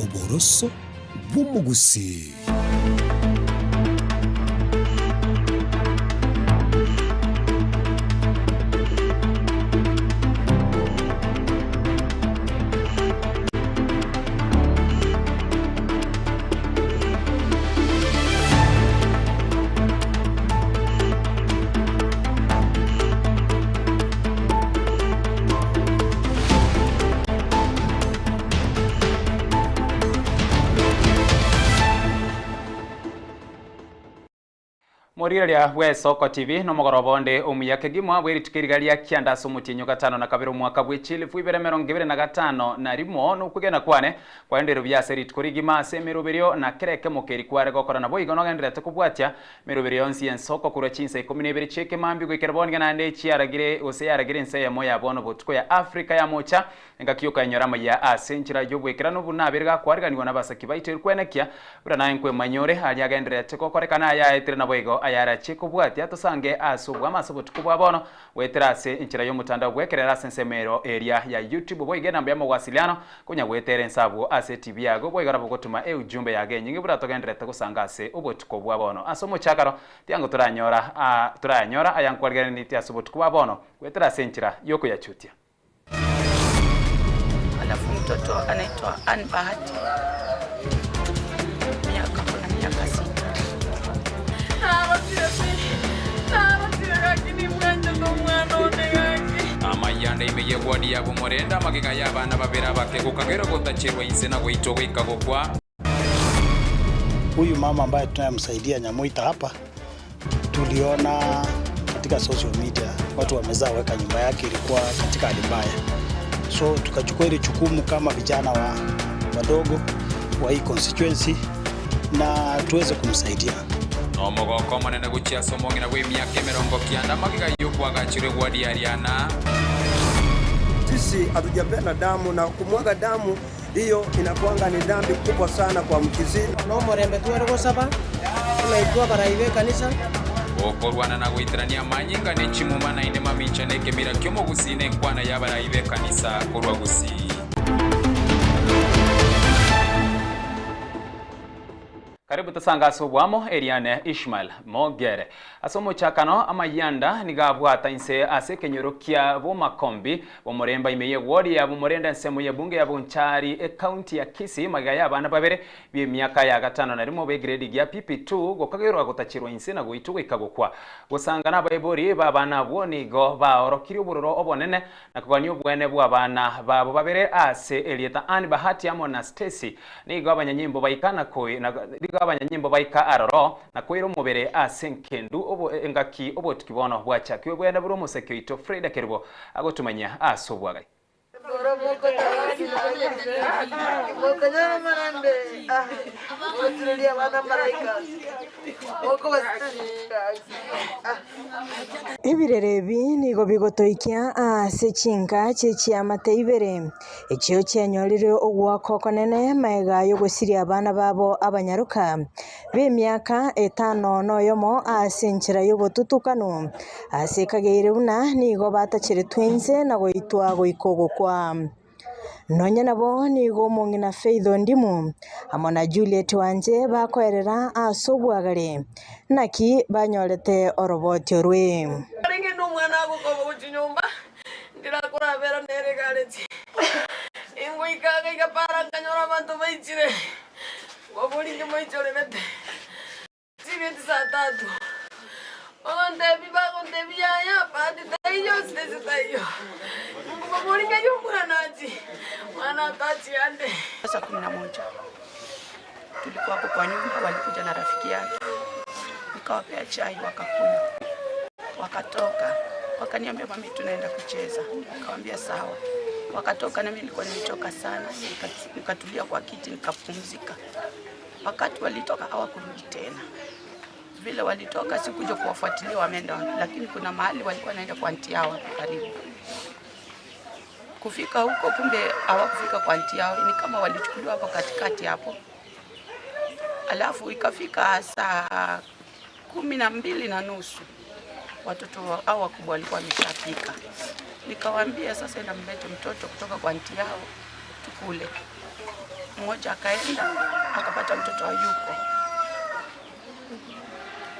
Oboroso bw'umugusi. Moriria we Soko TV no mogorobonde omuyake gimwa bweri tukirigalia kianda somutinyo gatano na kabiro mwaka bwechile fuibere 2025 na rimo no kugena kwane kwa ndero byaseri tukurigima se meroberio na kereke mokeri kware gokora na boigo no gendere tukubwatia meroberio onsi en Soko kura chinse 12 cheke mambi go kerbonga na nde chiaragire ose yaragire nse ya moya bono botuko ya Afrika ya mocha ngakiyoka nyorama ya asenchira jobwekera no bunabirga kwarganiwa na basaki baite kwenekia bura na enkwe manyore ali agendere tukokorekana ya etre na boigo ayara chiko bwati atosange asubwa amasobo tukubwa bono weterase inchira yo mutandao gwekerera sensemero area ya YouTube boige namba ya mawasiliano kunya gwetere nsabo ase TV yago boigara bogotuma ujumbe yage nyingi bura togendere tegusanga ase obotukubwa bono asomo chakaro tiango turanyora ayankwargere niti asobo tukubwa bono weterase inchira yoko ya chutia. Alafu mtoto anaitwa Ann Bahati. Miaka 6. Amayanda imeye wadi ya bumorenda magiga y'abana babera bakegukagero gotachirwa insena goito gwikagokwa. Huyu mama ambaye tunayemsaidia Nyamuita hapa, tuliona katika social media watu wamezaa weka nyumba yake ilikuwa katika hali mbaya, so tukachukua ile jukumu kama vijana wadogo wa hii constituency na tuweze kumsaidia. Omogoko manene guchia somongi na we miaka 90 magiga yokwagachire wadi Ariana. Sisi hatujapenda damu na kumwaga damu hiyo inakuanga ni dhambi kubwa sana kwa mkizini. No morembe tuwero saba tunaitwa baraive kanisa okorwana na gwitrania manyinga ne chimumana ine mamicha neke mira kyomo gusine kwana ya baraive kanisa korwa gusi. Karibu tasanga asobwamo Eliane Ishmael Mogere. Asomo chakano amayanda nigabwata inse ase kenyorokia bo makombi bo moremba imeye wodi ya bo morenda nsemo ya bunge ya Bonchari county ya Kisii magaya abana babere bye myaka ya gatano na rimo be grade ya PP2 gokagero gotachirwa inse na goitugo ikagokwa. Gosanga na bayibori babana bwonigo ba orokiri oburoro obonene na kugwanyo bwene bwabana babo babere ase Elieta Ann Bahati amo na Stacy nigo abanyanyimbo baikana koi na abanyanyimbo baika aroro na kwiro mubere asenkendu obo engaki obo tukibono bwacha kiwe bwenda buru museke ito Freda Kerbo agotumanya asobwaga Ibirerebi nigo bigotoikia ase chinga chechi amateibere ekyo cyenyorire ogwako konene maega yo gosiria abana babo abanyaruka b'emyaka 5 noyomo ase nchira yobotutukano ase kageire buna nigo batachire twinse na goitwa goikogokwa nonya nabo nigo mongina Faith Ndimu amona Juliet Wanje bakoerera asobwagare naki banyorete orobotyo rwe ringi no mwana agokoba guchinyumba ndirakora vera nere galeti ingo ikaga ikapara kanyora bantu baichire gobuli ndi moichorete sibenti saa 3 onde biba ya padi tayo stesi tayo gobuli ngayo mwana tachi ande Saa 11 tulikuwa hapo kwa nyumba, walikuja na rafiki yake, nikawapea chai wakakunywa, wakatoka wakaniambia mami tunaenda kucheza, nikamwambia sawa. Wakatoka na mimi nilikuwa nimechoka sana, nikatulia kwa kiti nikapumzika. Wakati walitoka hawakurudi tena. Vile walitoka sikuja kuwafuatilia wameenda wapi, lakini kuna mahali walikuwa naenda kwa aunti yao karibu. Kufika huko kumbe hawakufika kwa aunti yao, ni kama walichukuliwa hapo katikati hapo. Alafu ikafika saa 12:30 watoto hao wakubwa walikuwa wameshafika. Nikawaambia sasa enda mlete mtoto kutoka kwa aunti yao tukule. mmoja akaenda akapata mtoto hayuko,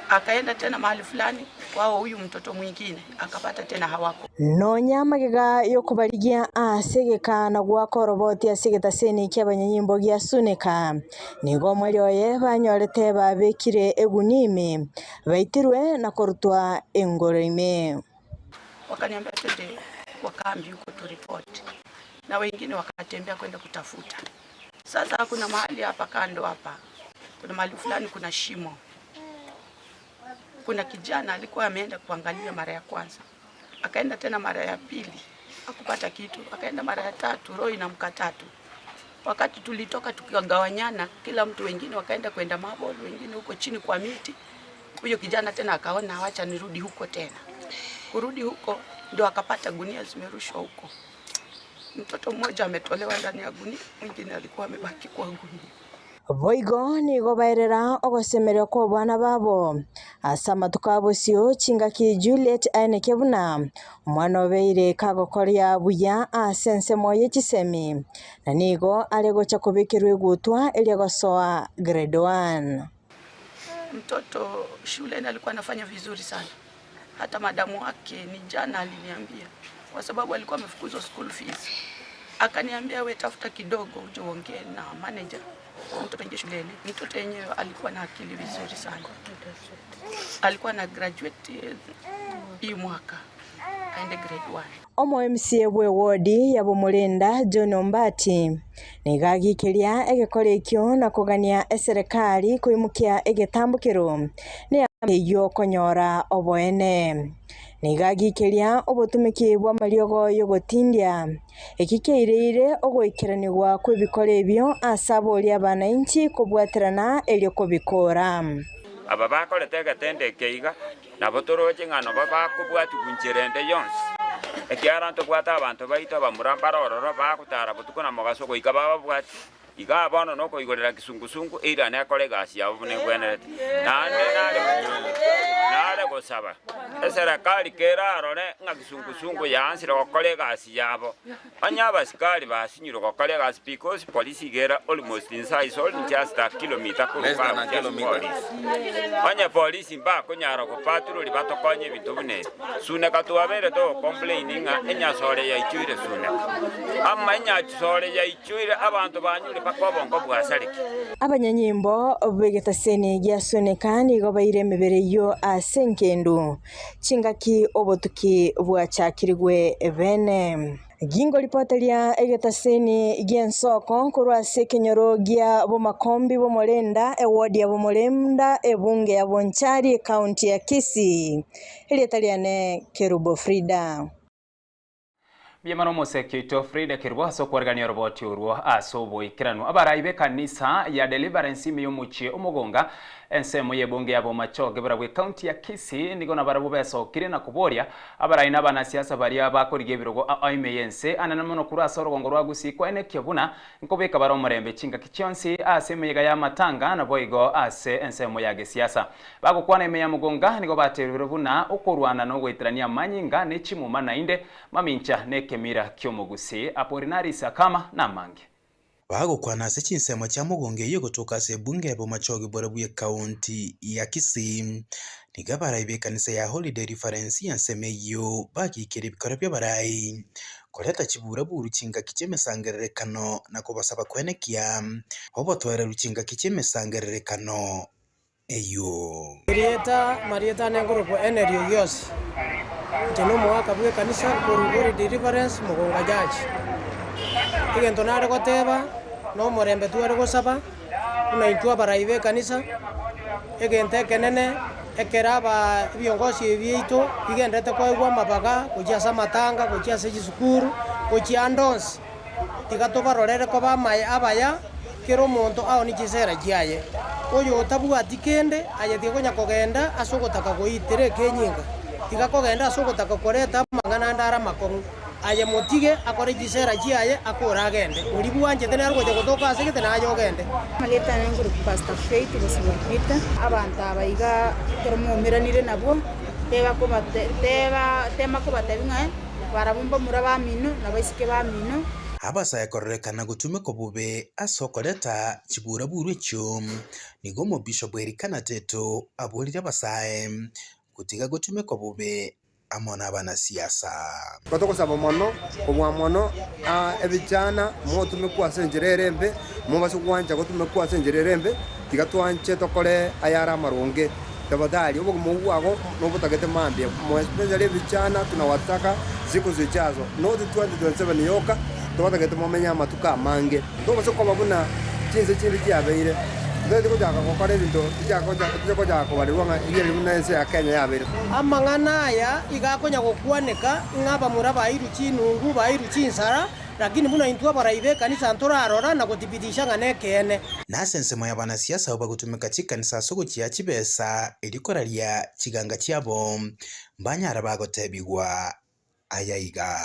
akaenda tena mahali fulani wao huyu mtoto mwingine akapata tena hawako. Nonya magega yokubarigia asegeka na gwakoroboti asegetaseni ky'abanyanyimbo gya Suneka nigo mwerioye banyorete babekire egunimi baitirwe na korutwa engorime. Wakaniambia twende kwa kambi huko tu report, na wengine wakatembea kwenda kutafuta. Sasa kuna mahali hapa kando hapa, kuna mahali fulani kuna shimo. Kuna kijana alikuwa ameenda kuangalia mara ya kwanza, akaenda tena mara ya pili akupata kitu, akaenda mara ya tatu, roho inamkatatu. Wakati tulitoka tukigawanyana, kila mtu wengine wakaenda kwenda mabolo, wengine huko chini kwa miti. Huyo kijana tena akaona acha nirudi huko tena. Kurudi huko ndio akapata gunia zimerushwa huko. Mtoto mmoja ametolewa ndani ya gunia, mwingine alikuwa amebaki kwa gunia. Boigo nigo bairera ogosemerera kwa bwana babo asama tukabosio chingaki Juliet aineke buna mwana obeire kagokoria buya asense moye chisemi na nigo aregocha kubikirwe gutwa ili gosoa grade 1. Mtoto shuleni alikuwa anafanya vizuri sana, hata madamu wake ni jana aliniambia, kwa sababu alikuwa amefukuzwa school fees. Akaniambia we tafuta kidogo uje uongee na manager mtoto ingie shuleni. Mtoto yenyewe alikuwa na akili vizuri sana, alikuwa na graduate hii mwaka aende grade 1. Omo MCA bwe wodi ya Bomulenda John Ombati nigagikiria egekorekyo na kugania serikali kuimukia egetambukiro ni yo konyora oboene nigagikiria obotumiki bwa mariogo yogotindia ekikeirire ogoikiranirwa kwebikore ebyo asabori abananchi kubwaterana elyo kubikora aba bakorete egetendekeiga nabo toroche ng'ano bakubwati kuncherende yonsi ekiara ntobwata abantu baito bamurambara ororo bakutara butuko na mogaso goika babwati iga abono no koigorera kisungusungu ira ne akore gasi yabo ne gwenerete nare gosaba eserakali kera arore nga kisungusungu yansira gokore gasi yabo anya basikali basinyiro gokore gasi because police gera almost inside all just a kilometer anya police mba konyara ko patrol batokonye bintu bune Suneka tuabere to complaining enya sore ya ichire Suneka amma enya sore ya ichire abantu banyure bakobongo bwasariki abanyanyimbo begetaseni gya Suneka nigo baire mebere yo asenkendu chingaki obotuki bwachakirigwe bene gingo ripoteria egetaseni giensoko kurwa sekenyoro gya bomakombi bomolenda ewodi ya bomolenda ebunge ya Bonchari county ya Kisii ilitaliane Kerubo Frida Biemano Mosekito Frida Kerubo aso kwargania roboti urwo aso boikiranu abaraibe kanisa ya Deliverance miyomuchi omugonga ensemo yebunge yabo machoge barabwe county ya Kisii nigo na barabu beso kirina kuboria abaraina bana siasa baria bakorigie birogo aimeyense ananamono kurasa rugongo rwagusi kwene kyabuna nkobeka baro murembe chinga kichonsi aseme yega ya matanga na boigo ase ensemo yage siasa bago kwana ime ya mugonga nigo baterero buna okorwana no gwitrania manyinga ne chimuma nainde mamincha ne kemira kyomugusi aporinari sakama na mange bago kwana ase chinsemo cha mugonge yo gotoka se bunge ya bomachoge borabuye county ya Kisii niga baraibe kanisa ya Holiday Reference yanseme yo bagikere bikora by'abarai koleta chibura buru chinga kichemesangererekano na kubasaba kwenekia hobo twere ruchinga kichemesangererekano eyo Marieta nenguruko enerio yose jeno mwaka bwe kanisa Holiday Reference mugonga jaji igento nare goteba no morembe tuare gosaba unaitwa baraibe kanisa egente kenene ekeraba byongosi byito bigendete koigwa mabaga kujia samatanga kujia sejisukuru kujia ndonsi tigato barorere ko bamaye abaya kero monto aho ni kisera giaye oyo tabu atikende ayetie konya kogenda asogotaka goitere kenyinga tigakogenda asogotaka koreta mangana ndara makongu aye motige akore gisera giaye akora agende uribu wanje tene argoje gotoka asegete na ayogende maleta nguru pastor faith bosibirita abantu abayiga toromo miranire nabo teba ko bateba tema ko batebinga barabumba muraba mino nabaisike ba mino abasaya korrekana gutumika bube asokoleta chibura burwecho nigo mo Bishop Erikana Teto abolira abasaye kutiga gutumika bube amona abana siasa batokosaba mono obwamono ebijana motumikuwa senjererembe mubasugwanja gutumikuwa senjererembe tigatwanje tokore ayara marunge tabadali ubo muwago nobutagete mambye mo especially vijana tunawataka siku zijazo no 2027 yoka tubagete momenya matuka mange tubasoko babuna kinze kindi kyabeire ndende kujaka kokore bindo jako bariwanga iyeli munense ya Kenya yabere amangana aya igakonya gukwaneka ngaba muraba iru chinungu bairu chinsara lakini muna intwa baraibe kanisa ntorarora na gutibidisha nganekene nasensemo y'abana siasa bagutumika chikanisa soko kya chibesa elikoralia chiganga cyabo mbanyara bagotebigwa ayaiga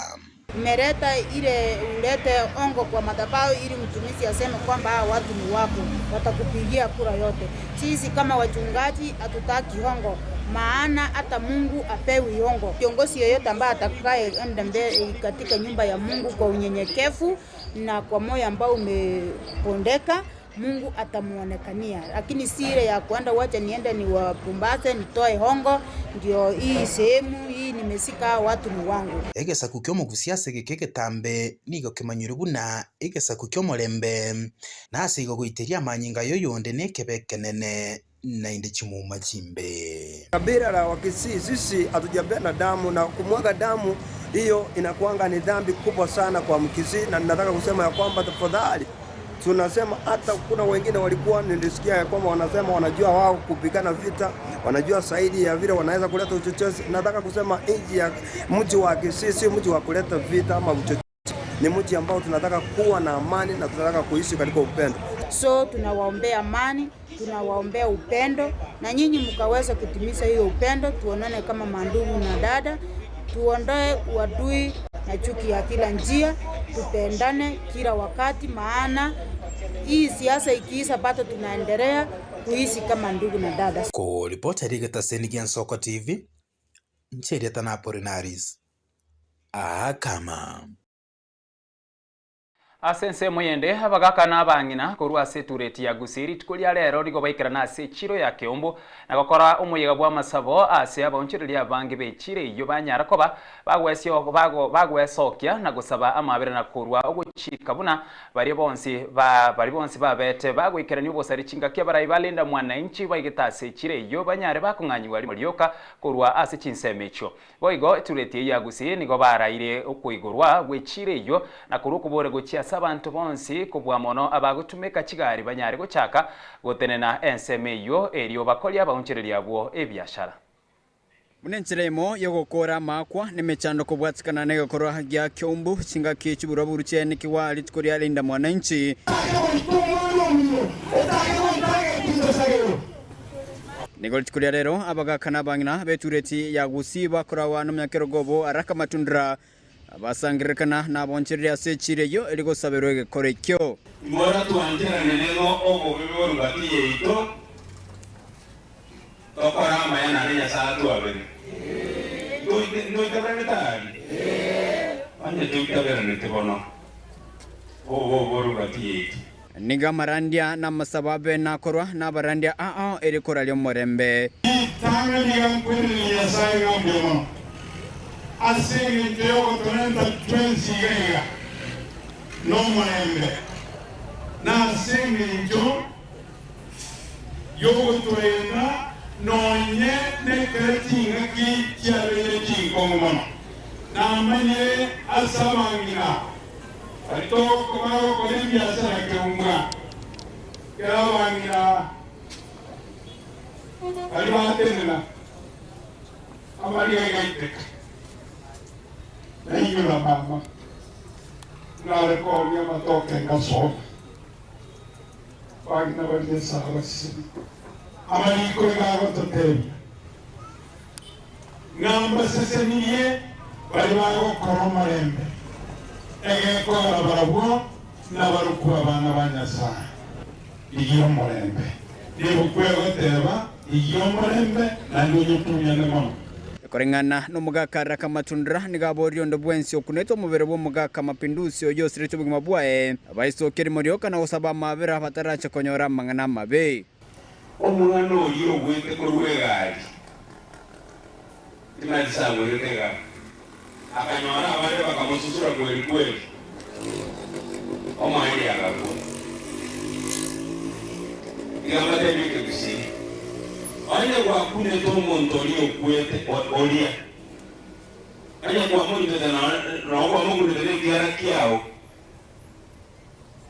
Mereta ile ulete ongo kwa madhabahu ili mtumishi aseme kwamba hao watu ni wako, watakupigia kura yote. Sisi kama wachungaji hatutaki hongo, maana hata Mungu apewi hongo. Kiongozi yeyote ambaye atakaye enda mbele katika nyumba ya Mungu kwa unyenyekevu na kwa moyo ambao umepondeka, Mungu atamuonekania. Lakini si ile ya kuenda wacha niende ni wapumbaze nitoe hongo ndio hii sehemu hii nimesika watu ni wangu. Egesa kukyomo gusiase gekeke tambe nigo kemanyurubuna egesa kukyomo lembe nase igo guiteria manyinga yoyonde nekebekenene na inde chimuma chimbe. Kabila la Wakisii sisi hatujapenda damu na kumwaga damu hiyo inakuanga ni dhambi kubwa sana kwa Mkisii na ninataka kusema ya kwamba tafadhali tunasema hata kuna wengine walikuwa nilisikia ya kwamba wanasema wanajua wao kupigana vita, wanajua zaidi ya vile wanaweza kuleta uchochezi. Nataka kusema nchi ya mji wa Kisii si mji wa kuleta vita ama uchochezi. Ni mji ambao tunataka kuwa na amani na tunataka kuishi katika upendo. So tunawaombea amani, tunawaombea upendo na nyinyi mkaweza kutimiza hiyo upendo, tuonane kama mandugu na dada, tuondoe uadui na chuki ya kila njia, tupendane kila wakati, maana hii siasa ikiisha bado tunaendelea kuishi kama ndugu na dada. Ko ripota rigata Senigian Soko TV ncheri Apolinaris kama asense moyende abagakana abangina korwa setureti ya Gusiri tukulia lero nigo baikira na se chiro ya Kiombo na gokora umuyiga bwa masabo ase abonchiriria abangi bechire iyo banyara koba bagwesokia na gusaba amabere na korwa oguchika buna bari bonsi babete bagwikira ni ubosari chinga kya barayi balinda mwananchi baigitase chire iyo banyare bakunganywa ari mulyoka korwa ase chinsemecho boigo tureti ya Gusiri nigo baraire okuigorwa gwechire iyo na kurukubore gochia abantu bonsi kubwa mono abagutumika kigari banyari guchaka gotenena ensemeyo eriyo bakolia abonchiriria bwo ebiashara munenchiremo yogokora makwa nemechando kubwatsikana negokorwa gya Kiombo chinga kichibura buruchene kiwali tukoria linda mwananchi Nigol tukoria rero abagakana bangina betureti ya Gusii bakorawa no myakerogobo araka matundra abasangirikana nabonchiriria sechireyo eligo saberwege korekyo mora tuanjira neneno ogo biboro batiye ito tokora mayana rinya satu abere no itabere tari anye tuitabere nitibono ogo boro batiye ito niga marandia na masababe na korwa na barandia elikora lyo morembe tanga niga kwini ya sai ngambyo asiri ndio tunenda twensi gega no morembe na asiri ndio yogo tuenda nonye ne kretinga ki kiale ki kongomo na manye asamangira alito komao kolembia sana keunga kerawangira alibatenela amali gaiteka na yula mama na rekolia matoke ngaso pagina verde sawasi amali ko gago totebi ngamba seseniye bali bago koromarembe ege ko barabuo na barukuwa bana banyasa iyo morembe nibo kwego teba iyo morembe na nyunyutumya ne mama Korengana no mugaka Araka Matundra nigaborio ndo bwensi okuneto mubere bo mugaka Mapinduzi oyo sirito bugima bwae abaiso keri morioka na usaba mabera bataracha konyora mangana mabe omwana oyo ogwete korwegali timazisa gweretega akanyora abale bakamususura kweli kweli omwana yagako igamate bike bisi anya kwa kune to montoli okwete olia anya kwa mo ndeta na kwa mo ndeta kiara kiao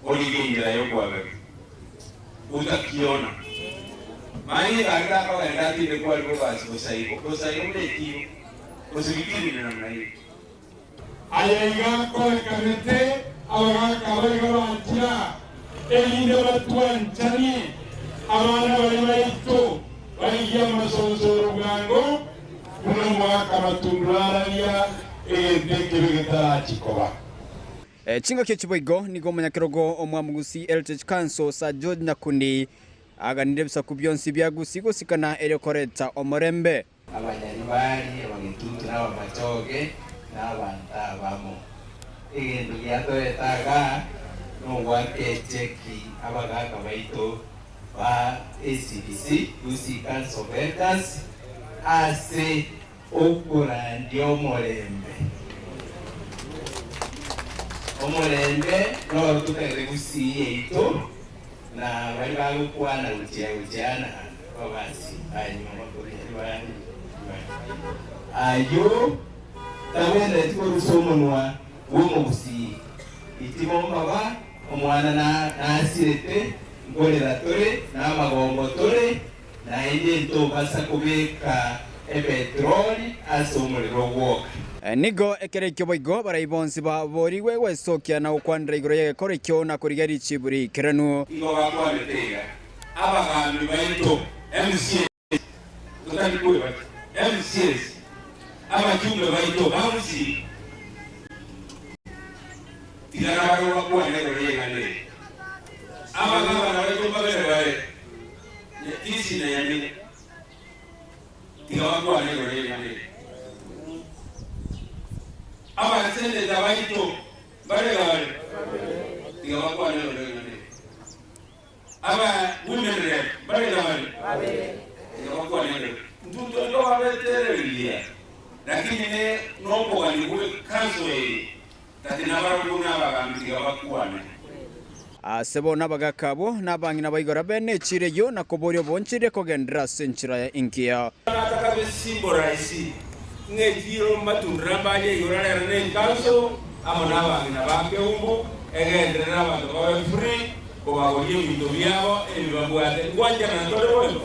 oligingira yo kwa bebe utakiona mai agada kwa ndati ni kwa algo basi kusaidia mletio kusikitini na namna hiyo ayainga kwa kamete abaga kabari gabantia elinde batwanchani abana bali baito baliya masonsoro bwango kuno mwaka matunduraria dekebegeta chikoba chinga kechiboigo nigo munyakirogo omwamugusi Heritage Council sa George Nakundi aganire bisa kubyonsi byagusi gusikana erekoreta omorembe abanyaribari abagitutu n'abamacoge n'abanta bamo igendo gyatoetaga n'ogwakecheki abagaka baito ba ACDC Lucy Council of Elders ase okurandi omorembe no tutere gusiye ito na bari bagukwana gutiana babasi hanyuma bakorera bari ayo tabenda tikorusomonwa womo gusiye itimo baba omwana na asirete ngorera tore na magombo tore na inde to basa kubeka petroli asomuriro woka nigo ekerekyo boigo baraibonsi ba boriwe wesokia na ukwandra igoro yege korekyo na kurigari chiburi keranu igo bakwaletega abagambi baito MCS tutali kuwe MCS abajumbe baito bamusi tirara wakwa ngero yega ne abagamba na baito babere isi na yamine tigawakwa ngero yega ne aba sende za baito bare tigawakwa ngero yega ne aba women rep bare tigawakwa ngero nduto ndo abeterelia lakini ne nombo galikuwe kanso tatina barabuna bagambi tigawakwa ne asebo nabagakabo nabangina baigora bene chireyo na koborio bonchire kogendra senchira ya inkia nataka besimbo raisi ngejiro matundra ye yorara ne kanso amona bangina bakeumbu egendera abantu bawe free ko bagoye bintu byabo ebibabwate kwanja na tole bueno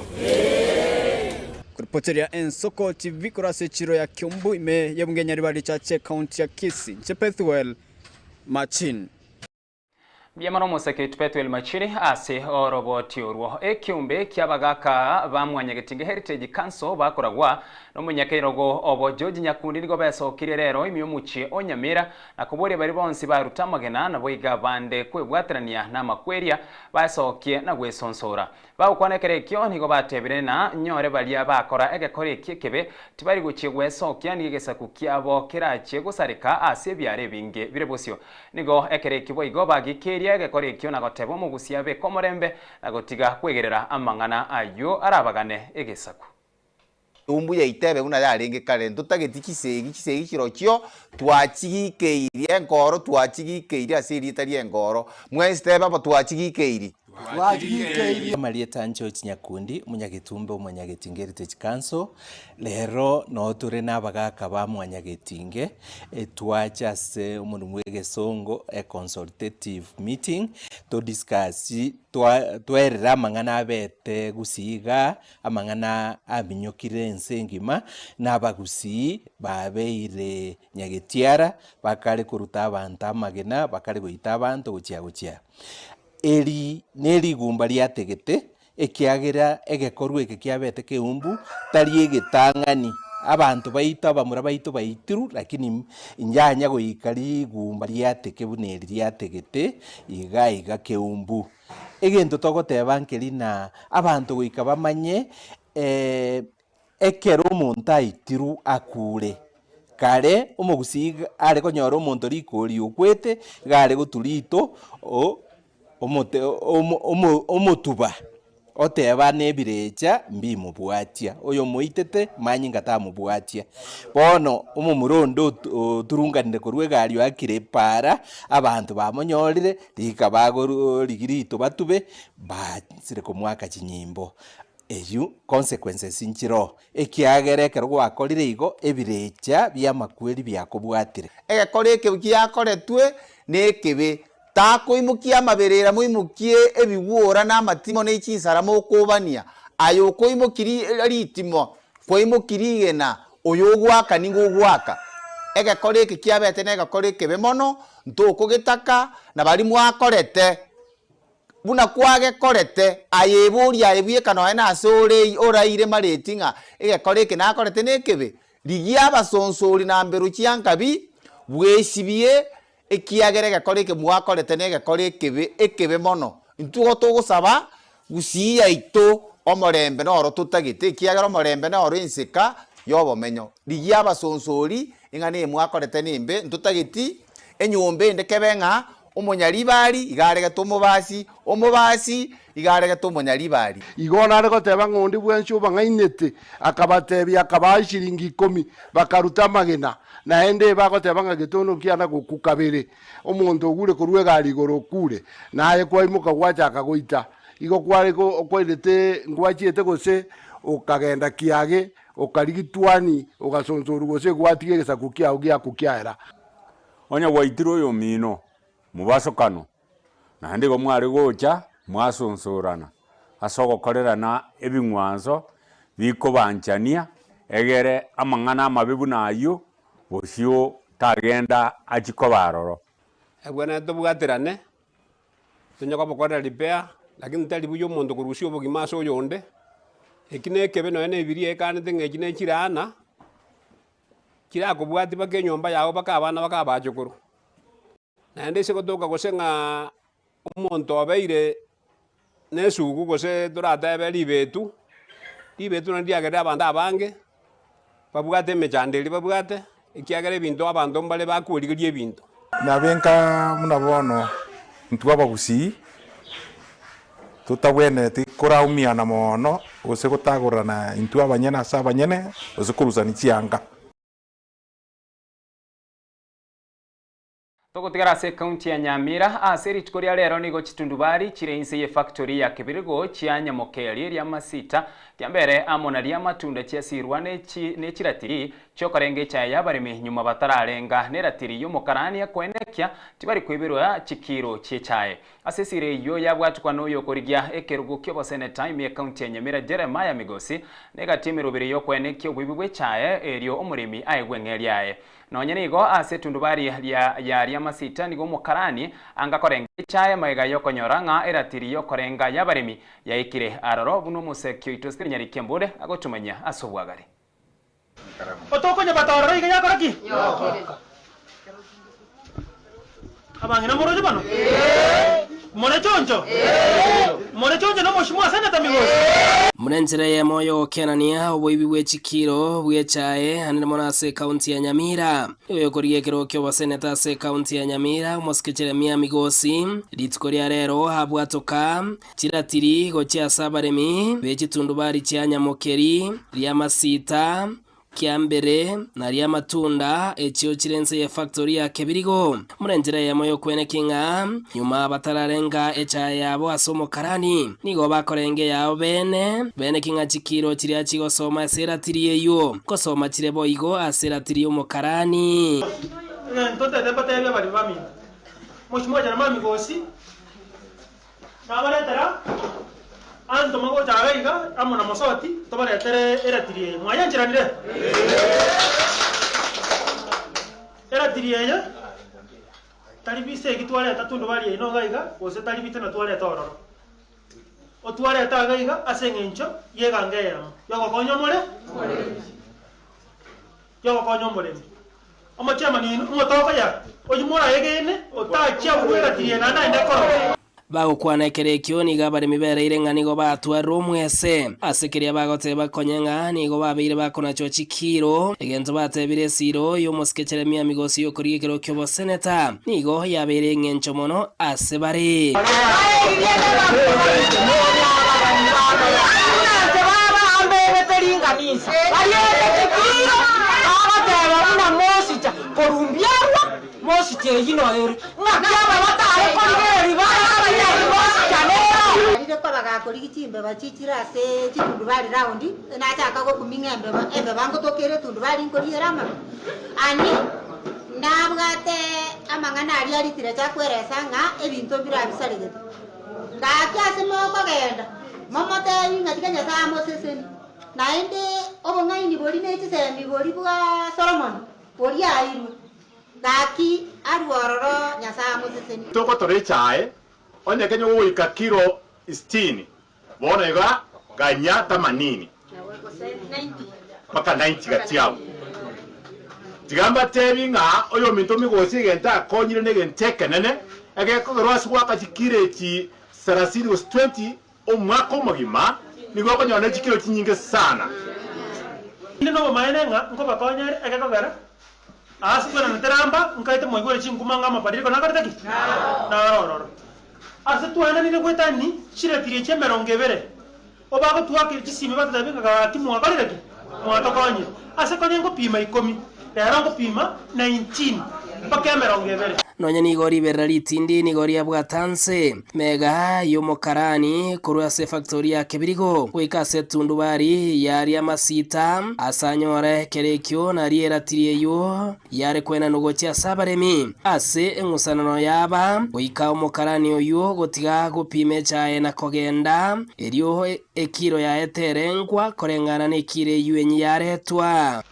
Kuripoteria Ensoko TV kurase chiro ya Kiumbu ime yabungenya ribali chache county ya Kisii Chepethwell Machin Biamano museke Chepethwell Machiri ase oroboti orwo ekiumbe kyabagaka bamwanyagetinge Heritage Council bakoragwa no munyakerogo obo George Nyakundi nigo besokire rero imyomuchi onyamira na kubore bari bonsi barutamagena na boiga bande kwebwatrania na makweria basokie na gwesonsora baukwanekere kyo nigo batebire na nyore balia bakora egekore kikebe tibari guchigwesokia nigesaku kyabo kirache gusarika ase byare binge birebosio nigo ekere kibo igo bagikeria egekore kyo na gotebo mugusia be komorembe na gotiga kwegerera amangana ayo arabagane egesaku umbu ya itebe una yaringe kare ntutagetikisegi kirokyo twachigikeirie ngoro twachigikeirie asiri tari ngoro mwesteba ba twachigikeirie Marieta George Nyakundi munyagitumbe umunyagetinge Heritage Council lero no ture nabagaka ba munyagetinge twachase umuntu mwegesongo a consultative meeting to discuss twerera mangana abete gusiga amangana abinyokire ensengima nabagusi babeire nyagetiara bakale kuruta abantu amagena bakale goita abantu gucia eri neri gumba liategete ekiagera egekorwe ekiabete keumbu tari egetangani abantu baita bamura baito baitiru lakini injanya goikari gumba liateke buneri liategete iga keumbu egento togoteba nkeri na abantu goika bamanye ekero omonto aitiru akure kare omogusi are konyora omonto rikori okwete gare goturito omotuba oteba nebirecha mbimubwatia oyo moitete manyinga tamubwatia bono omomurondo turunganire korwe gario akire para abantu bamonyorire rika bagorigirito batube basire komwaka chinyimbo eyu consequences inchiro ekiagere kero gwakorire igo ebirecha bia makweri biakobwatire egekore eke giakoretwe nekebe takoimukia maberera muimukie ebigwora na matimo ne chinsara mokobania ayo koimukiri ritimo koimukirigena oyo gwaka ningo gwaka egekore eke kiabete na egekore eke bemono ntoko getaka na bali mwakorete buna kwage korete ayeburi ayebie kana na asore oraire maretinga egekore eke na korete nekebe ligia basonsori na mberu chiankabi bwesibie ekiagere gakore ke mwakorete ne gakore ekebe mono ntugo tugusaba gusiya ito omorembe no ro tutagite ekiagere omorembe no ro inseka yobomenyo ligia abasonsori ingane mwakorete nimbe ntutagiti enyombe ndekebenga omonyaribari igarege tumubasi omubasi igarege tumonyaribari igona ariko teba ngondi bwensho bangainete akabatebya akabashiringi 10 bakaruta magena na ende bagoteba ngagitono kiana gukukabere omuntu ogure kurwe gari gorokure naye kwa imuka gwachaka goita igo kwareko okwirete ngwachiete gose ukagenda kiage ukarigitwani ugasonsoru gose gwatige gesaku kiao gia kukiaera onya waitiro yo mino mubasokano na ndigo mwari gocha mwasonsorana asogokorerana ebingwanzo biko banchania egere amangana amabibu nayo bosio tagenda achiko baroro ebwana tobwaterane tonyoka bokora repair lakini tali buyo mondo kurusio bogimaso yonde ekine kebe no ene biri ekanete ngekine kirana kira kubwati bake nyomba yawo baka abana baka bachukuru na ndese gotoka gosenga umuntu abeire nesugu gose turata ebeli betu na ndiagere abanda abange babwate mechandeli babwate ikiagere bintu abantu mbale bakwirigirie ebintu nabenka munabono ntuba bagusi tutabwene tikuraumia na mono ose gutagurana intu abanyene asa abanyene ose kuruzani chianga Togotigara se county ya Nyamira aseri chikoria lero nigo chitundubari chire inse ye factory ya kibirigo chia Nyamokeri ya masita kiambere amona ria matunda chia sirwa ne chiratiri chokarenge cha yabarimi nyuma batararenga neratiri yomokarani ya kwenekia tibari kwibirwa chikiro chechae asesire yo yabwatukwa no yokorigia ekerugo kyobo seneta ime county ya Nyamira Jeremiah Migosi negatimi rubiri yo kwenekia obwibwe chae erio omurimi aigwengelyae nonyenigo ase tundubari ya ria masita nigo mokarani angakorenga chae maiga yokonyoranga eratiri yokorenga yabarimi yaikire aroro buno musekyo itoskiri nyari kembude agotumanya asobwagari otokonya batororo iga yakoraki abangina moroje bano Mone chonjo no moshimwa seneta Migosi Munenzera ya moyo kenania oboibi bwechikiro bwechae anire monase county ya Nyamira yo koriye kero kyo baseneta se county ya Nyamira Moske Jeremiah Migosi litkoria rero habwatoka chiratiri gochya sabaremi bechitundubari cha Nyamokeri ria masita kiambere na ria matunda echio chirense ya factory ya kebirigo murenjera ya moyo kwenekinga nyuma batararenga echa yabo asomo karani nigo bakorenge yao bene kinga chikiro chiria chigosoma seratiriye yo kosoma chirebo igo aseratiriye umukarani ntote debate ya bali bami moshimo jana mami Migosi nabaretera ando mago jagaiga amona mosoti tobare tere eratiriye mwayanjira ndire eratiriye ya talibise gitwale tatundu bali ino gaiga ose talibite na twale tororo otwale tagaiga asengencho yegangera yogo konyo more omochema ni umotoko ya oyumura yegene otachia eratiriye na ndekoro bagukwana ekerekio niga bari mibere irenga nigo batwarwo omwese asekeria bagoteba konyenga nigo babeire bakona chochikiro egento batebire siro yomosikechere mia migosi yokori ekerokio bo seneta nigo yabere ng'encho mono ase bare bagakorigitimbe bachichira ase chitundu bari raundi nachaka gokuminga embe bangotokere tundu bari nkoriera amaro ani nabwate amang'ana aria aritire chakweresa ng'a ebinto birabisaregete ngaki ase mokogenda momotebi ng'ati Nyasaye amoseseni naende obong'aini bori na echisemi bori bwa Solomon bori airwe ngaki arwororo Nyasaye amoseseni toko tore chae onye kenyo goika kilo 60 bonega ganya 80 paka 90 gatiao tigamba tebi ng'a oyo minto migosi genta konyire ne genteke nene ege ko rwasi waka chikireti 30 omwaka omugima nigo konyona chikiro chinyinge sana no maenenga nko bakonyere ege kogera asikwana nteramba nkaite moigore chinkumanga amapadiriko nakarteki na rororo ase twana nile kwetani chiretirie chemerongevere obago tuakire chisime batadabinga gati mwakalireki mwatokonye ase konye ngopima 10 era ngopima 19 mpaka emerongevere nonya nigori berra ritindi nigori abwatanse mega yomokarani kurwa se factory ya kebirigo kwikase tundubari yari amasita asanyore kerekyo na rieratirie yo yare kwena nugocha sabaremi ase engusanano yaba kwika omokarani oyo gotiga gupime chae na kogenda erio ekiro ya eterengwa korengana nekire yuenyi yaretwa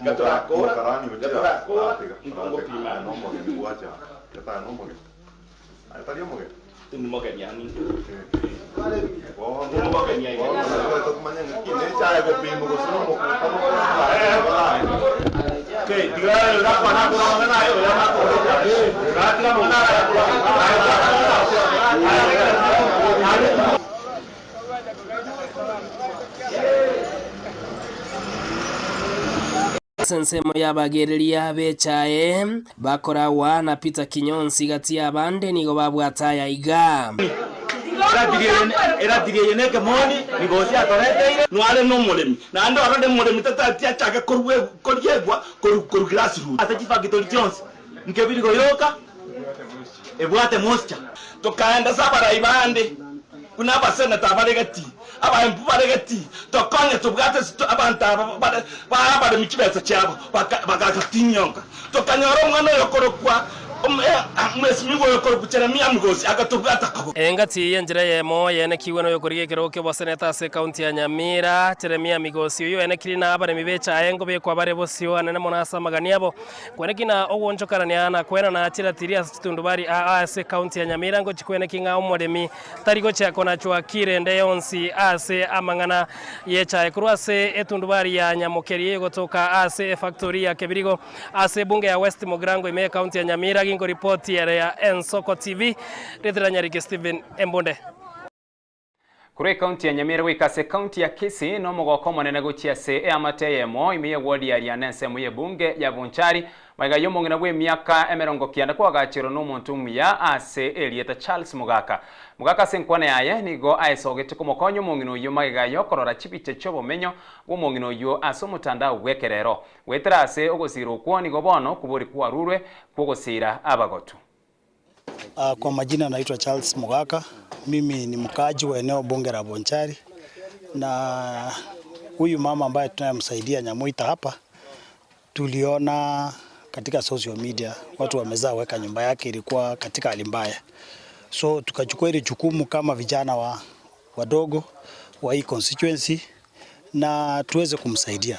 Gatorako, gatorako, ingongo pima no mo ni buacha. Yata no mo. Ay tario mo. Tu mo ke nyani. Vale. Oh, no mo ke nyani. Oh, no to mañana aquí ne cha go pimo go sino mo. Okay, diga la pana ko na na yo ya ma ko. Rat la mo na ya. Sensemo yabagereria bechae bakorawa na Peter Kinyonsi gati abande nigo babwataya iga era dirie ne ke moni ni bosi atorete nwale no molemi na ndo arode molemi tatati achaka koryegwa koru grassroots atachifa Gitoli Jones nkebiri goyoka ebwate moscha tokaenda sabara ibande kuna abaseneta baregati abantu baregati tokonye tubwate abantu baba michibesa cyabo bakakatinyonga tokanyora umwana yokorokwa mwesimigo yokorokutera miyamugosi akatubwata kabo engati yenjira yemo yene kiweno yokoriye keroke boseneta se county ya Nyamira teremia migosi yo ene kirina abare mibecha ayengo be kwa bare bosio anene monasa maganiabo kwenekina owonjokarania na kwena na atira tiria tundubari se county ya Nyamira ngo chikwene kinga omodemi tarigo chako na chwakire ndeyonsi ase amangana yecha ekurwase etundubari ya Nyamokeri gotoka ase factory ya Kebirigo ase bunge ya West Mogrango ime county ya Nyamira gingo report ya Ensoko TV Retranyarike Steven Embonde Kure county ya Nyamira wikase county ya Kisii no mogoko monene guchia se amateyemo imiye wodi ya Rianense muye bunge ya Bunchari maiga yomongena bwe miaka emerongo kianda kwa gachiro no muntu muya ase Elieta Charles Mugaka senkwane yaye nigo aisogete kumokonyo mongino yo maiga yokorora chipiche chobo menyo wo mongino yo aso mutanda wekerero wetrase ogosiro kwa nigo bono kubori kwa rurwe kugosira abagotu. Kwa majina naitwa Charles Mugaka, mimi ni mkaaji wa eneo bunge la Bonchari, na huyu mama ambaye tunayemsaidia Nyamuita hapa tuliona katika social media watu wamezaa weka nyumba yake ilikuwa katika hali mbaya, so tukachukua ile jukumu kama vijana wadogo wa hii constituency na tuweze kumsaidia.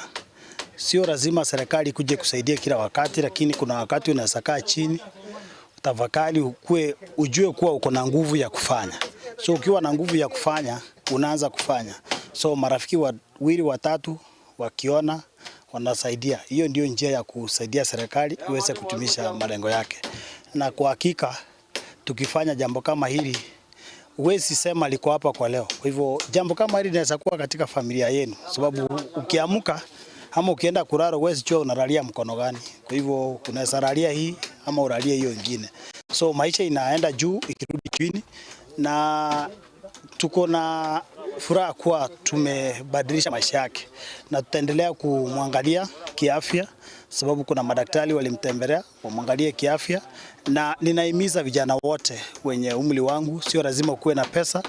Sio lazima serikali kuje kusaidia kila wakati, lakini kuna wakati unaweza kaa chini tafakari ujue kuwa uko na nguvu ya kufanya. So ukiwa na nguvu ya kufanya unaanza kufanya. So marafiki wawili watatu wakiona wanasaidia. Hiyo ndio njia ya kusaidia serikali iweze kutumisha malengo yake. Na kwa hakika tukifanya jambo kama hili, huwezi sema liko hapa kwa leo. Kwa hivyo jambo kama hili linaweza kuwa katika familia yenu, sababu ukiamka ama ukienda kulala huwezi jua unalalia mkono gani. Kwa hivyo unaweza lalia hii ama ulalie hiyo nyingine. So maisha inaenda juu ikirudi chini, na tuko na furaha kuwa tumebadilisha maisha yake, na tutaendelea kumwangalia kiafya, sababu kuna madaktari walimtembelea wamwangalie kiafya. Na ninahimiza vijana wote wenye umri wangu, sio lazima kuwe na pesa,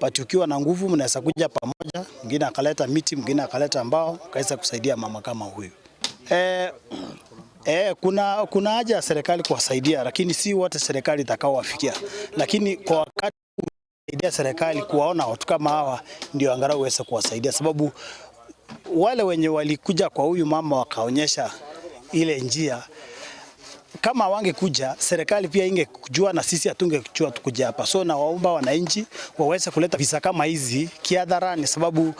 but ukiwa na nguvu mnaweza kuja pamoja, mwingine akaleta miti, mwingine akaleta mbao, kaisa kusaidia mama kama huyu. Kuna haja ya serikali kuwasaidia, lakini si wote serikali itakaowafikia. Lakini kwa wakati kusaidia serikali kuwaona watu kama hawa, ndio angalau uweze kuwasaidia, sababu wale wenye walikuja kwa huyu mama wakaonyesha ile njia, kama wangekuja serikali pia ingekujua na sisi hatungekujua tukuja hapa. So na waomba wananchi waweze kuleta visa kama hizi kiadharani, sababu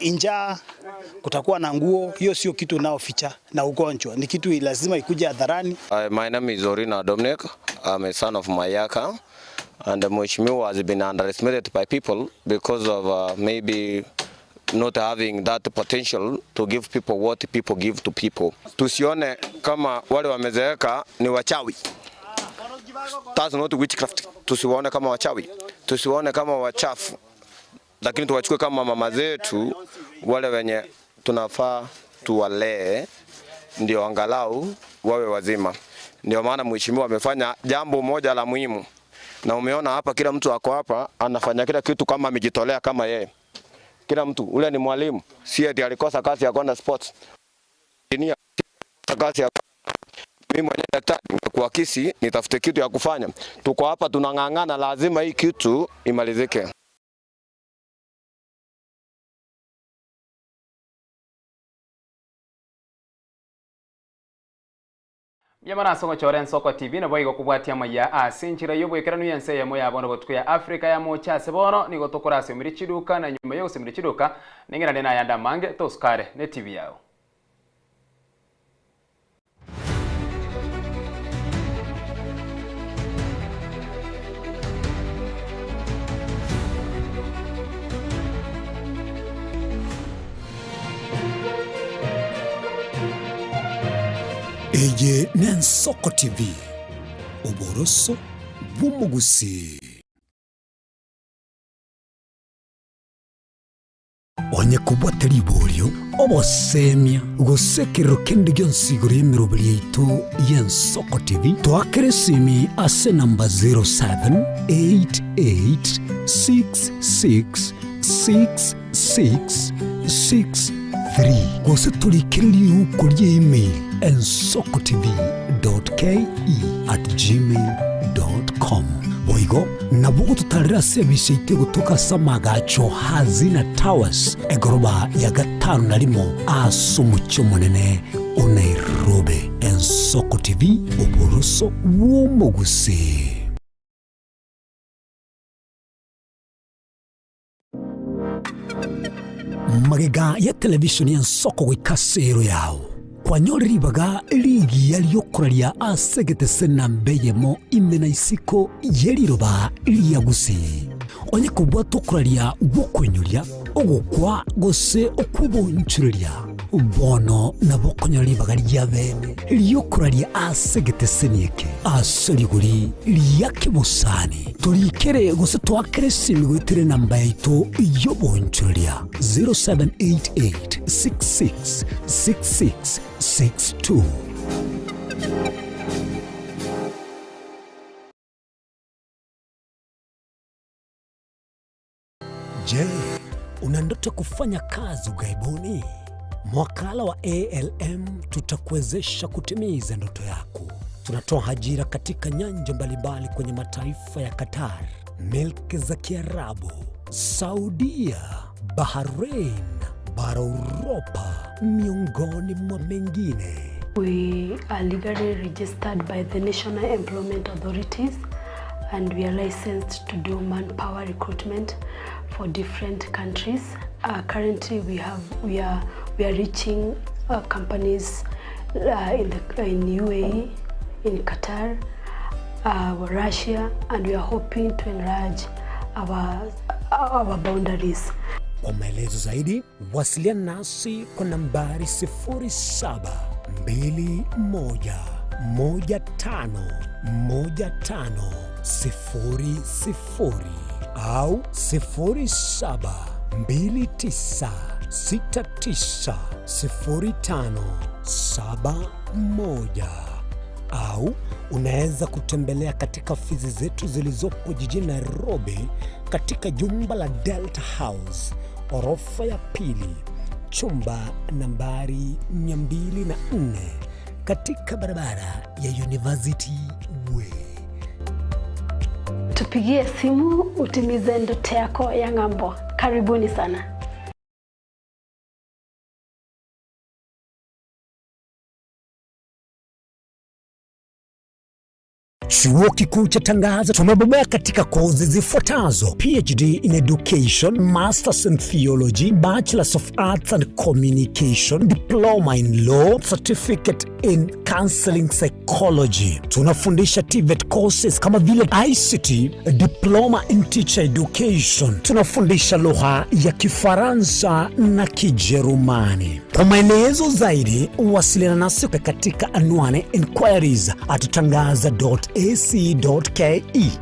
njaa, kutakuwa na nguo, hiyo sio kitu naoficha, na ugonjwa ni kitu lazima ikuje hadharani. My name is Orina Dominic. I'm a son of Mayaka, and Mheshimiwa has been underestimated by people because of maybe not having that potential to give people what people give to people. Tusione kama wale wamezeeka ni wachawi. That's not witchcraft. Tusiwaone kama wachawi. Tusiwaone kama wachafu. Lakini tuwachukue kama mama zetu, wale wenye tunafaa tuwalee, ndio angalau wawe wazima. Ndio maana mheshimiwa amefanya jambo moja la muhimu. Na umeona hapa kila mtu ako hapa anafanya kila kitu kama amejitolea kama yeye. Kila mtu, ule ni mwalimu, si eti alikosa kazi ya kwenda sports. Engineer, kazi ya mimi mwenyewe daktari, kuakisi nitafute kitu ya kufanya. Tuko hapa tunang'ang'ana, lazima hii kitu imalizike. Yamana songo choren Soko TV na boigo kubwatia maya asinchira yobo ikeranu yense yamo ya bono botuku ya Afrika ya mocha sebono ni gotokora se mirichiduka na nyuma yo se mirichiduka ningira nena yanda mange toskare ne TV yao. Eye nen Soko TV, oboroso bumugusi. Onye kubwateri ibolyo, obosemia, gusekero kende gyonsiguri emirobili yaitu yen Soko TV, twakere simi ase namba 0788666663. Gose tulikiriri ukuri email ensokotv.ke@gmail.com. Boigo nabugo tutarira service ite gutoka Samagacho Hazina Towers egoroba ya 5 asumucho monene Nairobi. Ensoko TV, oboroso womogusi. Magega ya televishoni ya Nsoko gwikasero yao kwa nyori baga ligi yaliyokuralia asegete sena mbeyemo imena isiko yeliroba liyagusi onye kubwa tokuralia bokwenyuria ogukwa gose okubonchuria bono na bokonyori baga lyabene liyokuralia asegete senieke asoliguri liyake busani tolikere gose twakere silwetire namba yaito yobonchuria 0788666662. Je, una ndoto kufanya kazi ughaibuni? Mwakala wa ALM tutakuwezesha kutimiza ndoto yako. Tunatoa ajira katika nyanja mbalimbali kwenye mataifa ya Qatar, Milki za Kiarabu, Saudia, Bahrain, bara Europa, miongoni mwa mengine. We are legally registered by the National Employment Authorities and we are licensed to do manpower recruitment for different countries. Currently we are reaching companies in UAE, in Qatar, Russia, and we are hoping to enlarge our boundaries. Kwa maelezo zaidi, wasiliana nasi kwa nambari 0721151500 au 0729690571 au unaweza kutembelea katika ofisi zetu zilizopo jijini Nairobi katika jumba la Delta House, orofa ya pili, chumba nambari 204 katika barabara ya University Way. Tupigie simu utimize ndoto yako ya ng'ambo. Karibuni sana. Chuo Kikuu cha Tangaza tumebobea katika kozi zifuatazo: PhD in Education, Masters in Theology, Bachelors of Arts and Communication, Diploma in Law, Certificate in Counseling Psychology. Tunafundisha TVET courses kama vile ICT, Diploma in Teacher Education. Tunafundisha lugha ya Kifaransa na Kijerumani. Kwa maelezo zaidi, wasiliana nasi katika anwani inquiries@tangaza.ac.ke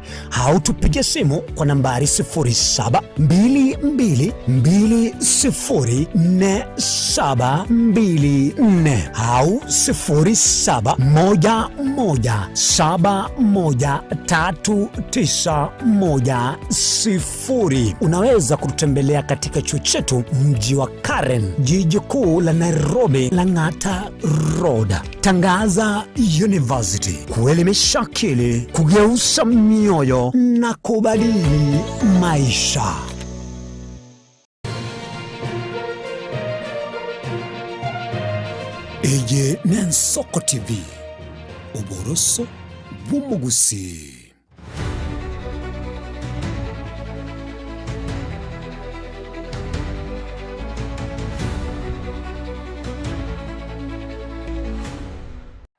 au tupige simu kwa nambari 0722204724 au 0711713910. Unaweza kututembelea katika chuo chetu mji wa Karen, jiji kuu la Nairobi, Lang'ata Road. Tangaza University, kuelimisha akili, kugeuza mioyo na kubadili maisha. Eje Nensoko TV, uboroso bw'umugusi.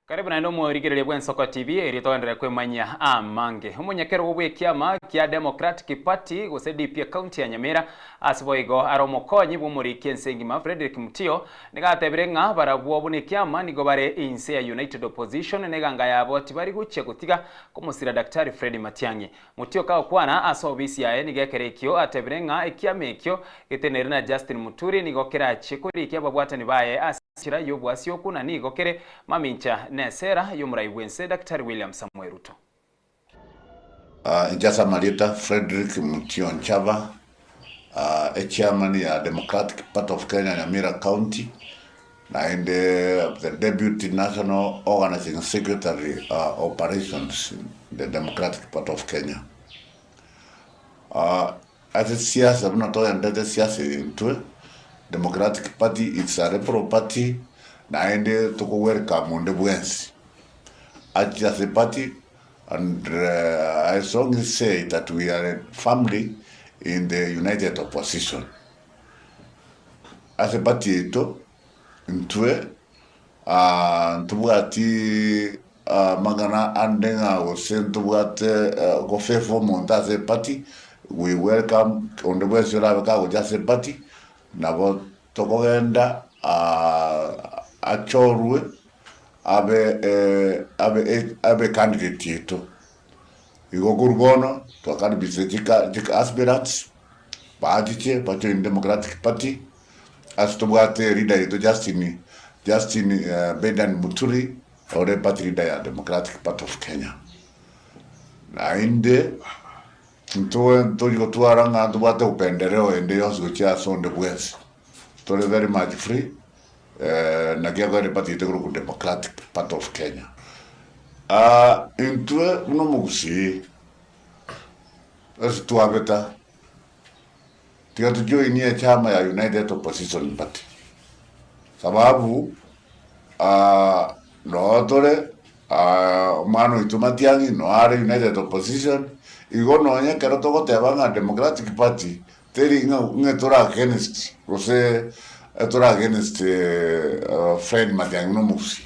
Karibu na ndomo rigirire bwa Nsoko TV eritondera kwemanya amange umunyekero bwe kiama kia Democratic Party gusedipia county ya Nyamira asiboigo aromokonyi bumuriki ensengima Frederick Mutio nigateberenga barabwo bune kiama nigo bare inse ya United Opposition neganga yabo tibari guche gutiga kumusira Daktari Fred Matiang'i. Mutio ka kwana asobisi yae nigekerekio ateberenga ekiamekyo gitenerina na Justin Muturi nigokera chikuri kyababwatani baye asira yobwasi okuna nigokere mamincha nesera yumurai wense Daktari William Samuel Ruto. Njasa Marieta Frederick Mutio Nchava, chairman ya Democratic Party of Kenya Nyamira County, and the Deputy National Organizing Secretary Operations in the Democratic Party of Kenya. As a siasa, mnatoa ndete siasa into Democratic Party, it's a repro party, na ende toko welcome on the Wednesday. As a party, and I strongly say that we are a family in the United Opposition. As a party, ito ntwe ntubuati magana andenga osentubuate gofefo monta as a party. We welcome on the Wednesday ka just a party. Nabo tokogenda achorwe abe candidate yetu igo gurgono to kanibisejika aspirants baadiche pacho in Democratic Party astobwate leader yetu Justin Bedan Muturi ore party leader ya Democratic Party of Kenya na inde nto tuaranga tubate upendeleo ende yosu chia sonde bwezi tole very much free na kiago ni party yetu Democratic Party of Kenya intwe uno mugusi tuabeta tika tujoinie chama ya United Opposition Party sababu no tole mano itumatiangi no are United Opposition igo nonya kero togo tebanga Democratic Party teri ngetora against rose etora against Fred Matiang'i no mugusi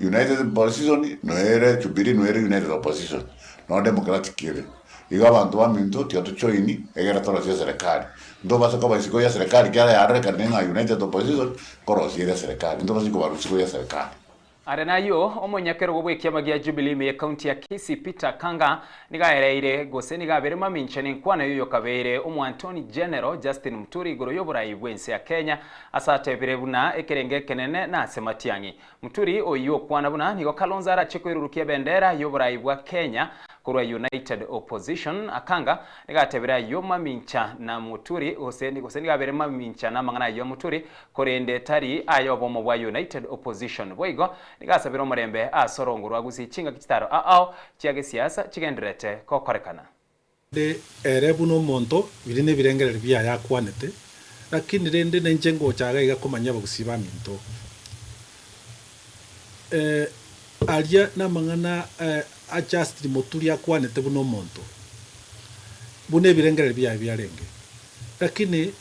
United Opposition no era Jubilee no era United Opposition no democratic kire iga abantu ba minto tio to choini egera toro cia serikali ndo basa kwa basiko ya serikali kia ya reka nenga United Opposition korosi ya serikali ndo basiko barusiko ya serikali. Arenayo omonyakero gobwekiama gia Jubilee me county ya Kisii Peter Kanga nigaereire gose nigabere mamincha ninkwana yoyo kabere Antony General Justin Muturi igoro yoburayi bwense ya Kenya asatebire buna ekerenge kenene na sematiangi Muturi oyo kwana buna nigo Kalonzo arachekoirurukia bendera yoburayi bwa Kenya kurwa United Opposition Akanga nigatebira yo mamincha na Muturi gose nigabere mamincha na mangana yo Muturi korende tari ayobo mu bwa United Opposition boigo nigasabira omurembe asorongorwa gusichinga kitaro ao chiage siasa chigenderete kokorekana de erebu no monto birine birengerere bya yakwanete lakini rende nenjengo chaga igakomanya bagusiba minto alia na mangana adjust Muturi yakwanete buno monto bune birengerere bya byarenge lakini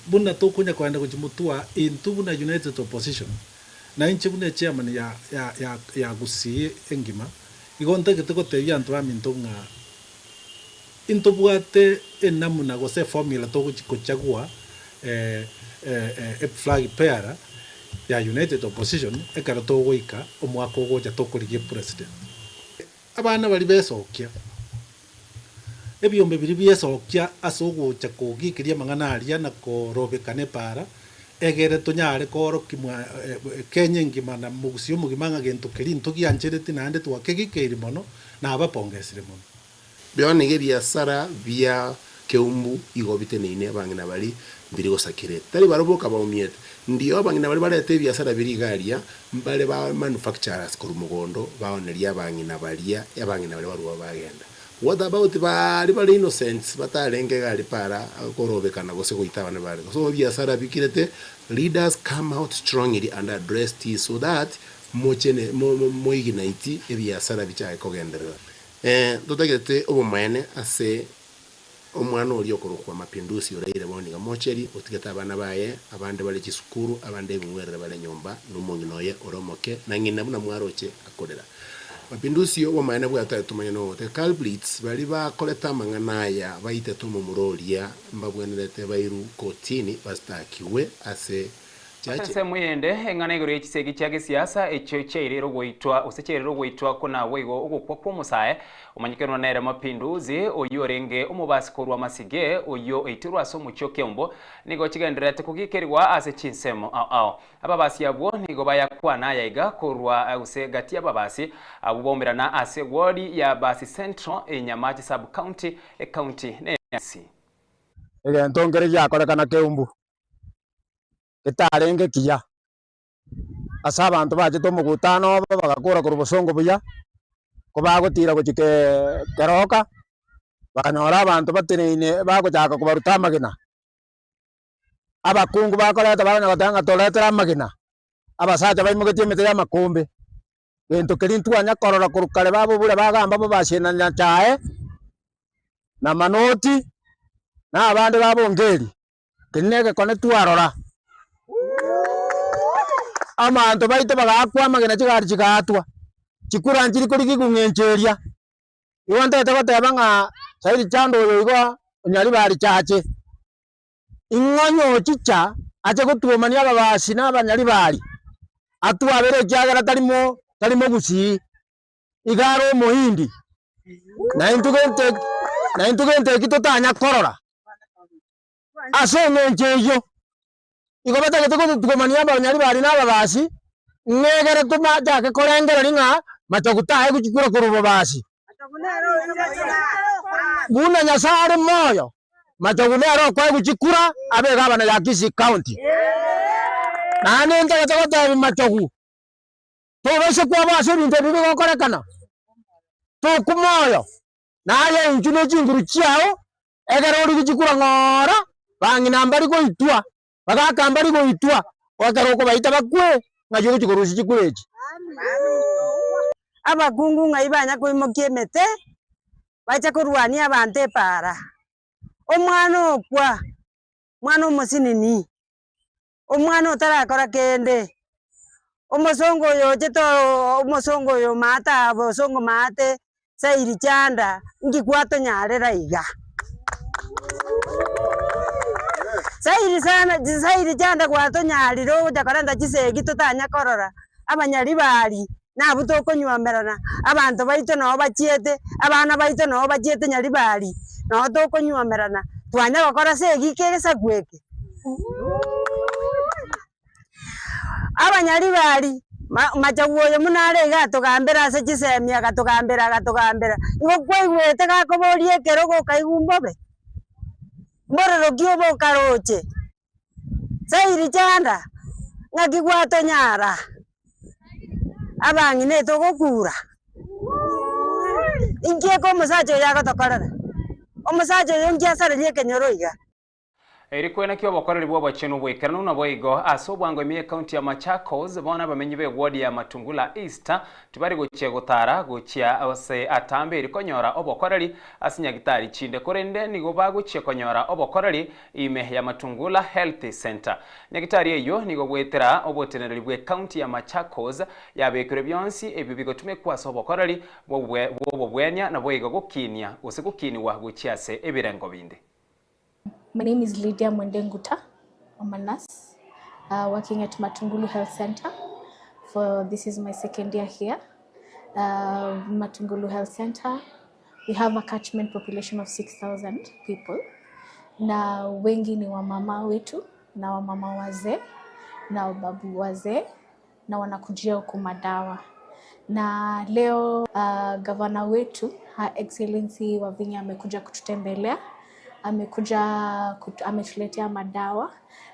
buna tokunya kwanda kujimutua into buna United Opposition na inche bune chairman ya Gusii engima igonta keteko tebya antu aminto nga into bwate enamuna gose formula to kuchagua flag pair ya United Opposition ekara to goika omwako goja to kurigie president abana bali besokia ebyombe biri byesokia asogocha kogikiria mangana aria na korobekane para egere tunyare koro kimwa Kenya ngima na mugusio mugimanga gento kirinto giancherete nande twakegikeiri mono na abapongesire mono byonege biasara bya keumbu igobite neine abangina bali mbiri gosakire tari baroboka baumiete ndio abangina bali barete biasara birigaria mbale ba manufacturers korumugondo baoneria abangina balia abangina bali baruwa bagenda. What about bali innocents batarenge gali para korobekana gose goitabane bali so biasara bikirete leaders come out strongly and address this so that mochene moignite ebiasara bichaye kogenderera dotagete obomene ase omwana oli okorokwa mapinduzi oraire boniga mocheri otigeta abana baye abande bali kisukuru abande bimwerere bali nyomba n'umunginoye oromoke na ngina buna mwaroche akorera mapinduzi yo omwana bwata tumanya no the culprits bali bakoleta manganaya baite tumo muroria mbabwenerete bairu kotini bastakiwe ase Sese muyende engana igoro y'ekisegi kyage siasa ekyo kyerero goitwa osekyerero goitwa kuna weigo ogukwa musaye omanyikero nere mapinduzi oyorenge omubasi korwa masige oyo eitirwa so mucyo kembo nigo kigenderete kugikerwa ase chinsemo ao ababasi yabwo nigo bayakwana yaiga korwa use gati ababasi abubomberana ase ward ya Basi Central enyamaji sub county county nesi ege ntongere yakorekana keumbu etarenge kiya asa abantu baje to mugutano bagakura ku rubosongo buya ko bagutira gukike keroka bakanyora abantu batirine bagujaka kubaruta magina abakungu bakoreta bana batanga toletera magina abasaja bayimugetie metera makombe gento kirintu anya korora kurukale babo bure bagamba babashina nyachae na manoti na abandi babongeri kinege kone tuarora amanto baite bagakwa magena chigari chigatwa chikura njiri kuri gigungencheria iwonte tebanga nga sairi chando yoigo nyari bari chache ingonyo chicha ache gutuomania babasi na abanyari bari atwa bere kyagara talimo Gusii igaro muhindi na intugente kitotanya korora aso ngencheyo igobata getego tukomania abanyari bari na babasi ngegere tuma jake korengera ringa matogutahe kuchikura kurubo basi buna nyasare moyo matogunero kwa kuchikura abega abana ya Kisii county na nende getego matogu tobese kwa basi binte bibi gokorekana to kumoyo naye injune chinguru chiao egero uri kuchikura ngora bangina mbari ko itwa bagaka mbari ko itwa wakaro ko baita bakwe ngajo kuchikurushi chikurechi abakungu ngaibanya ko imokiemete bacha kurwania abante para omwana okwa mwana omusinini omwana otarakora kende omosongo yo jeto omosongo yo mata bosongo mate sairi chanda ngikwato nyarera iga sairi chanda kwato nyariro jakaranda chisegi tutanya korora abanyari bari nabuto konyuamerana abantu baito no bachiete abana baito no bachiete nyari bari no to konyuamerana twanya gukora segi keresa gweke abanyari bari machaguoyo munare gatugambira se chisemia gatugambira ngo kwigwete gakoborie kerogo kaigumbobe bororo kiobo karoche sairi chanda ngakigwato nyara abangi neto gokura ingie ko musacho yago tokorera omusacho yongia sare liekenyoroiga eri kwena kyo bokoreri bwo bacheno bwekerano na boigo asobwango emiye county ya Machakos bona bamenyi be ward ya Matungula East tibari gochie gotara gochia ose atambe eri konyora obokoreri asinya gitari chinde korende nigo bagochie konyora obokoreri ime ya Matungula Health Center nyagitari eyo nigo gwetera obotenereri bwe county ya Machakos yabekere byonsi ebibigo tume kwaso obokoreri bwo bwenya na boigo gokinia ose gokiniwa gochiase ebirengo binde. My name is Lydia Mwendenguta. I'm a nurse working at Matungulu Health Center. This is my second year here. Matungulu Health Center, we have a catchment population of 6,000 people. Na wengi ni wamama wetu, na wamama wazee, na wababu wazee, na wanakujia huku madawa. Na leo gavana wetu, Her Excellency Wavinya amekuja kututembelea. Ametuletea madawa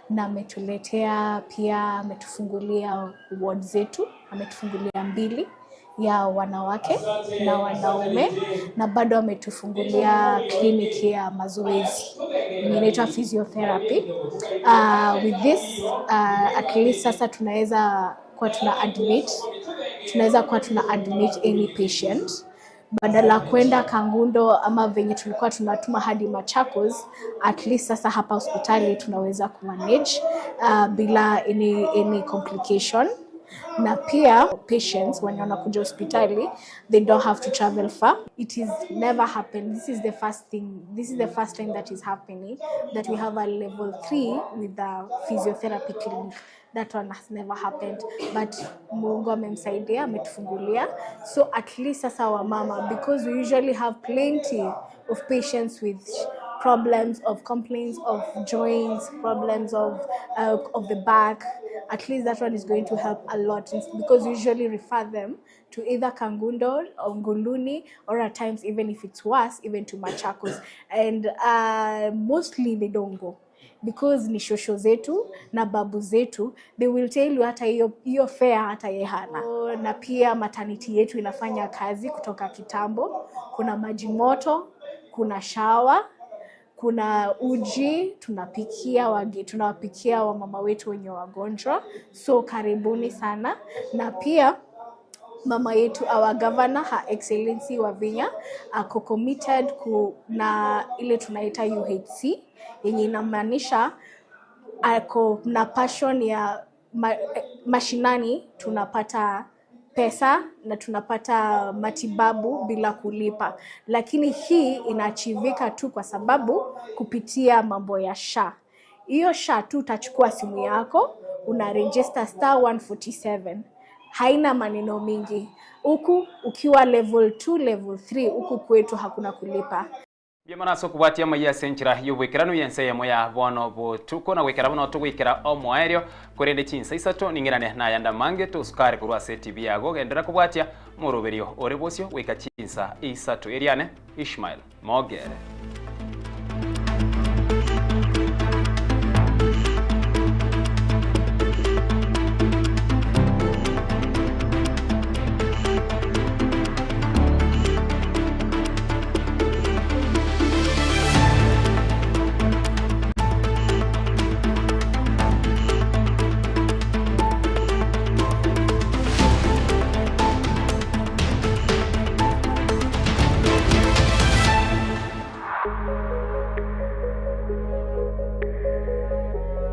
na ametuletea pia ametufungulia ward zetu, ametufungulia 2 ya wanawake na wanaume na bado ametufungulia kliniki ya mazoezi inaitwa physiotherapy. With this at least sasa tunaweza kuwa tuna admit any patient badala kwenda Kangundo ama venye tulikuwa tunatuma hadi Machakos. At least sasa hapa hospitali tunaweza kumanage bila any complication. Na pia patients when wanakuja hospitali they don't have to travel far. It is never happened. This is the first time that is happening, that we have a level 3 with the physiotherapy clinic. That one has never happened, but Mungu amemsaidia, ametufungulia. So at least sasa wamama, because we usually have plenty of patients with problems of complaints of joints, problems of the back. At least that one is going to help a lot, because we usually refer them to either Kangundo or Nguluni, or at times even if it's worse, even to Machakos. And mostly they don't go, because ni shosho zetu na babu zetu, they will tell you hata hiyo fare hata yehana. Na pia maternity yetu inafanya kazi kutoka kitambo. Kuna maji moto, kuna shower, kuna uji, tunawapikia wamama wetu wenye wagonjwa. So karibuni sana. Na pia mama yetu, our governor, Her Excellency Wavinya, ako committed na ile tunaita UHC, yenye inamaanisha ako na passion ya mashinani tunapata pesa na tunapata matibabu bila kulipa. Lakini hii inaachivika tu kwa sababu kupitia mambo ya SHA. Hiyo SHA tu utachukua simu yako, una register *147. Haina maneno mingi. Huku ukiwa level 2, level 3, huku kwetu hakuna kulipa. Biamana so kubatia maya senchira yubwekirano yense ya moya bono botuko na wekera bono tugwikira omwaerio kurende chinsa isato ningirane na yanda mange to sukari kurwa TV yago gendera kubatia moroberio orebosio weka chinsa isato Eliane Ishmael Mogere.